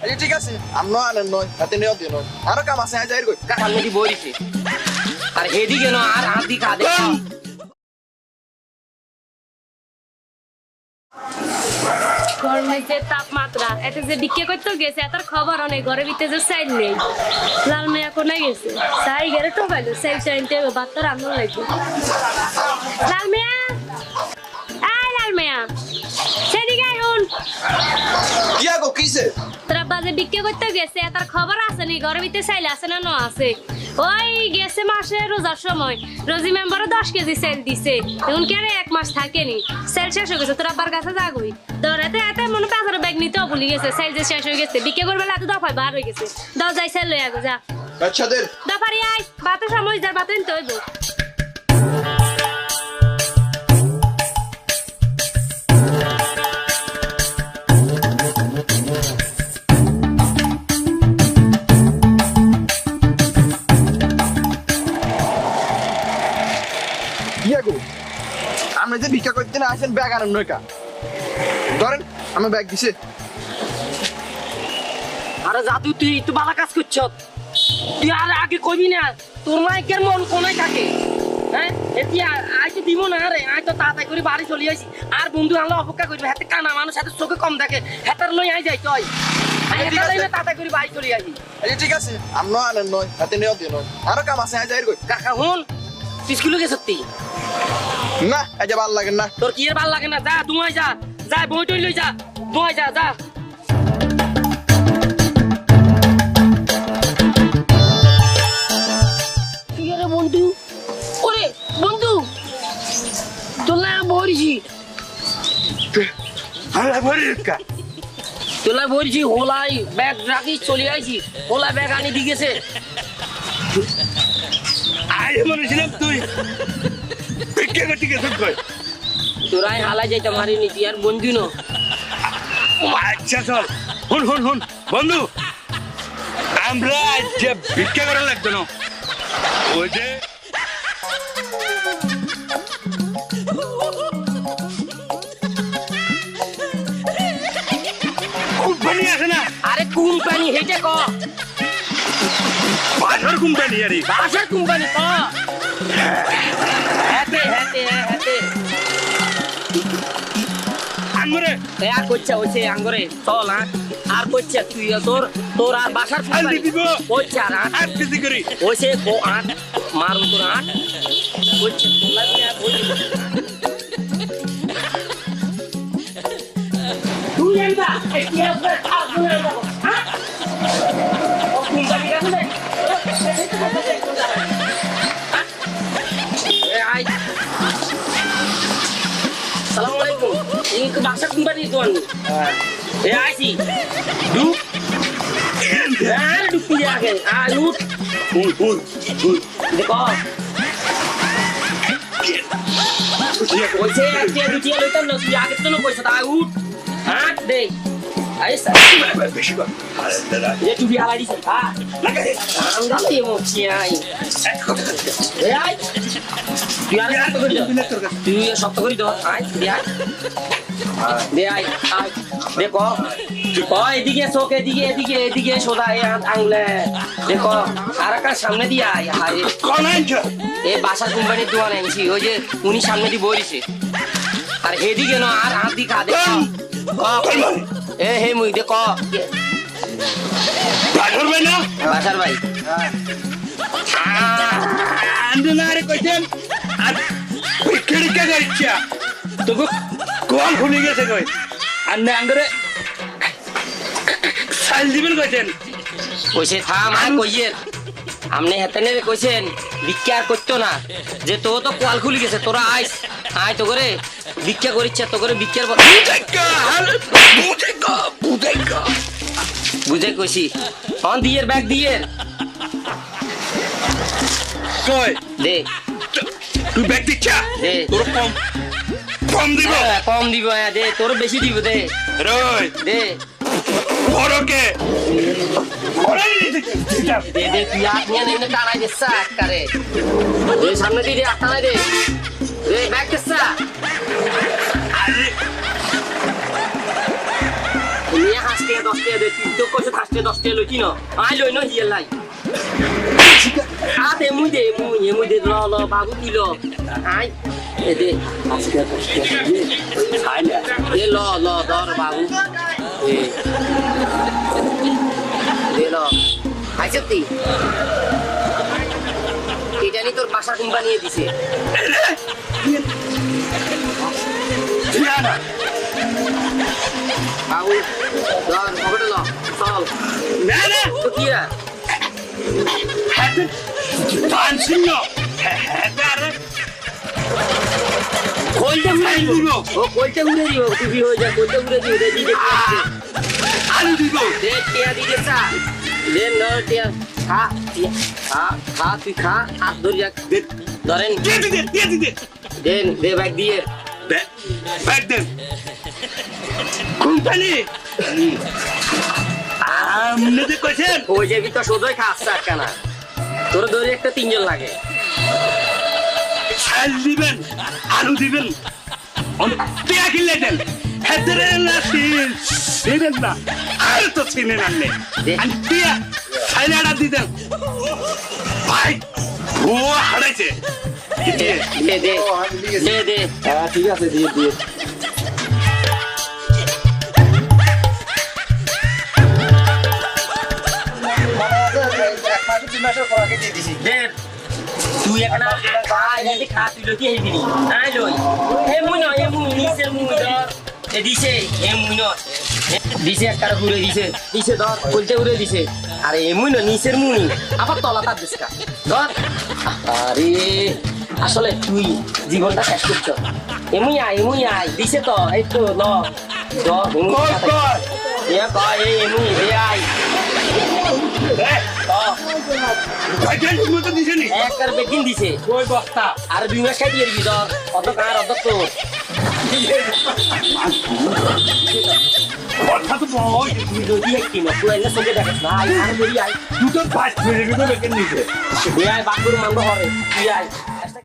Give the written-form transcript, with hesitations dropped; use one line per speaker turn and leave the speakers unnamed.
এই ঠিক আছে আমনো আনেন নয় হাতে নিও দিন আরো কাম আছে যাই কই
কাকার নদী বইছে আর হেদিকে না আর হাত দিকা দে
গরমের যে তাপমাত্রা এতে যে বিক্রি করতে গেছে এত খবর অনেক ঘরের ভিতরে যে সাইড নেই লাল মেয়া কোনে গেছে সাই গেলে তো পাইলো সাই চাইতে বাচ্চা রান্না লাগবে লাল মেয়া লাল মেয়া সেদিকে আইন
কিয়া গো কিছে
তোরা বাজে বিক্রি করতে গেছে এত খবর আছে নি ঘরের ভিতরে সাইল আছে না ন আছে ওই গেছে মাসে রোজার সময় রোজি মেম্বারও 10 কেজি সেল দিছে এখন কি আর 1 মাস থাকেনি সেল শেষ হয়ে গেছে তোর আব্বার কাছে যাগই দৌড়াতে এতে মনে 5 ব্যাগ নিতেও ভুলে গেছে সেল যে শেষ হয়ে গেছে বিক্রি করবে এত দফায় বার হয়ে গেছে দাও যাই সেল লই আগো যা
আচ্ছা দের
দফারি আই বাতে সময় যার বাতে নিতে হইব
কিয়া গো আমরা যে ভিক্ষা করতে না আসেন ব্যাগ আনেন নয়কা ধরেন আমি ব্যাগ দিছে
আরে জাদু তুই তো ভালো কাজ করছ তুই আর আগে কইবি না তোর মাইকের মন কোনায় থাকে হ্যাঁ এতিয়া আই তো দিব না রে আই তো তাড়াতাড়ি করে বাড়ি চলে আসি আর বন্ধু আনলে অপেক্ষা করবে হাতে কানা মানুষ হাতে চোখে কম দেখে হাতার লই আই যাই তুই তাড়াতাড়ি করে বাড়ি চলে আসি
এই ঠিক আছে আমনো আনেন নয় হাতে নিও দিন আরো কাম আছে যাই কই
কাকা হুন স্কুলে গেছ তুই
না এই যে ভালো লাগে না
তোর কি এর ভাল লাগে না যা দুমাই যা যা বই টই লই যা দুমাই যা যা কি রে বন্ধু ওরে বন্ধু তোলা বইছি
আরে বরিকা
তোলা বইছি হোলাই ব্যাগ রাখি চলে আইছি হোলা ব্যাগ আনি দি গেছে
আরে মনেছিলাম তুই ভিক্ষা করতে গেছিস কই
তোরাই হালা যাইতে মারি নিতি আর বন্ধু ন
আচ্ছা চল হুন হুন হুন বন্ধু আমরা আজ ভিক্ষা করা লাগতো না ওই যে কোম্পানি আছে না
আরে কোম্পানি হেটে ক
বাজার কোম্পানি আরে
বাসার কোম্পানি ক হেতে হেতে হেতে
আঙ্গুরে
আর করছে ওইছে আঙ্গরে চল আর করছে তুই তোর আর বাসার
আলদি দিব
করছে আর
আর কিছু করি
ওইছে কো আট মারুন তোর আট করছে তোলা তুই এন্ডা কি হবে থাকবো না হ্যাঁ ও কোম্পানি কাছে আই সালাম আলাইকুম এই বাসা কোম্পানি দোকান এ আইছি দু ডুবি আগে আই উঠ
হুন হুন হুন
দেখো ওইছে যে দুটিয়া লইতাম না তুই আগে তো কইছ তা উঠ হাত দে আইসা
বেশি কর দাদা
এ তুই আলাই দিছ হ্যাঁ
লাগা দে
আমরা তো এমোছি আই এ আই তুই আর শক্ত করি তুই শক্ত করি দাও আই দে আই আই দেখো এদিকে চোখ এদিকে সোজা আঙুলে দেখো আর একটা সামনে দিয়ে আয় হায়
কোন আনছ
এ বাসার কোম্পানির দোকান আনছি ওই যে উনি সামনে দিয়ে বইছে আর হেদিকে না আর হাত দিকে হাতে এ হে মুই দেখো
বাজার ভাই না
বাসার ভাই
আন্দু না রে কইছেন আর ভিক্ষা করিছা তোকে কোন খুলে গেছে কই আর না আঙ্গরে সাইল দিবেন কইছেন
কইছে থাম আর কইয়ের আমনে হেতেনে কইছেন ভিক্ষা আর করতো না যে তো কোয়াল খুলে গেছে তোরা আইস আয় তো করে ভিক্ষা করিচ্ছে তো করে ভিক্ষার বুঝে কইছি অন দিয়ের ব্যাগ দিয়ের
কই
দে
তুই ব্যাগ দিচ্ছা
দে
তোর কম দিব
কম দিব দে তোর বেশি দিব দে
রই
দে
বড়কে
দে দে তুই আট নিয়ে নেই টানাই দে সাক করে দে সামনে দিয়ে আট টানাই দে দে ব্যাগ কেসা
আরে
নিয়ে হাসতে 10 টাকা দে তুই তো কইছ 10 টাকা লই কিনো আই লই ন হিয়াল লাই আতে মুই দে ল বাবু দিল আই এ দে আজকে 10 টাকা দে খাইলা এ ল দর বাবু এ ল আইছতি এটা নি তোর বাসা কোম্পানি দিছে
না
বাবু দর পকেটে ল চল
না না
তো কি রে
হাতে পানছিন না আরে
কইতে
খাই দিব
ও কইতে উড়ে দিও টিভি হয়ে যায় কইতে উড়ে দিও দে দিতে
আলু দিব
দে টিয়া দিতে চা দে ন টিয়া খা তুই খা হাত ধরিয়া ধরেন
দিয়ে দে
দেন দে ব্যাগ দিয়ে
ব্যাগ দেন কোম্পানি আমনে যে কইছেন
ওই যে ভিতর সোজই খাচ্ছে একখানা তোর ধরে একটা 3 জন লাগে
চাল দিবেন আলু দিবেন টিয়া কিনলে দেন হেদরে না দিবেন না আর তো চিনে নামলে আর টিয়া ছাইলাটা দিতেন ভাই ও হারাইছে
দে
হ্যাঁ ঠিক আছে দিয়ে
দে তুই একটা খাই রে খা তুই লতি হেবি নি আই লই হে মুই ন হে মুই নিসের মুই ধর এ দিছে হে মুই ন দিছে একটা ঘুরে দিছে ধর বলতে উড়ে দিছে আরে এ মুই ন নিসের মুই আবার তলা তার দিছকা ধর আরে আসলে তুই জীবনটা শেষ করছ এমুই আই দিছে তো এই তো ল ধর এ কয় এমুই দে আই
ভাইজান মতো দিছে নি
একবার বেকিং দিছে
ওই বস্তা
আর 2 মাস খাই দিয়ে দিবি ধর অত কার অত তোর
কথা তো বই
তুই যদি একটি না তুই এনে সঙ্গে দেখাস না আই আর বলি আই
দুটো ফাস্ট মিনিট বেকেন নিছে
তুই আই বাকুর মানব হরে তুই আই